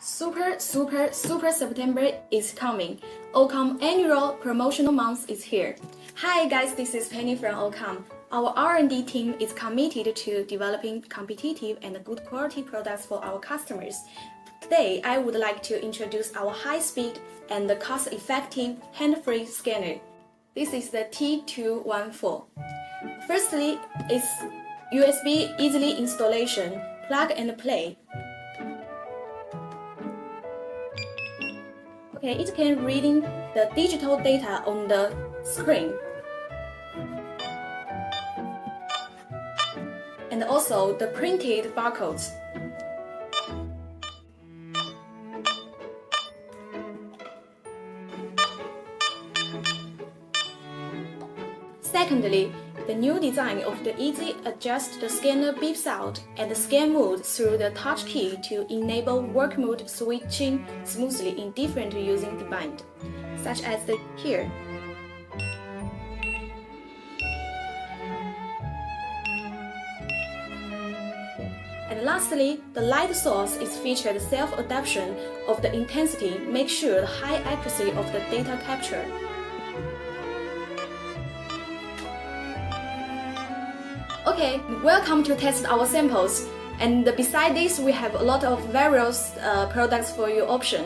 Super September is coming. OCOM annual promotional month is here. Hi guys, this is Penny from OCOM. Our R&D team is committed to developing competitive and good quality products for our customers. Today, I would like to introduce our high-speed and cost-effective hand-free scanner. This is the T214. Firstly, it's USB easily installation, plug and play. Okay, it can reading the digital data on the screen. And also the printed barcodes. Secondly, the new design of the easy adjust the scanner beeps out and the scan mode through the touch key to enable work mode switching smoothly in different using devices, such as the here. And lastly, the light source is featured self-adaptation of the intensity, make sure the high accuracy of the data capture. Okay, welcome to test our samples. And beside this, we have a lot of various products for your option.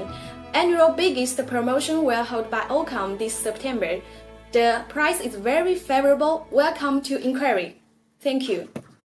Annual biggest promotion will hold by OCOM this September. The price is very favorable. Welcome to inquiry. Thank you.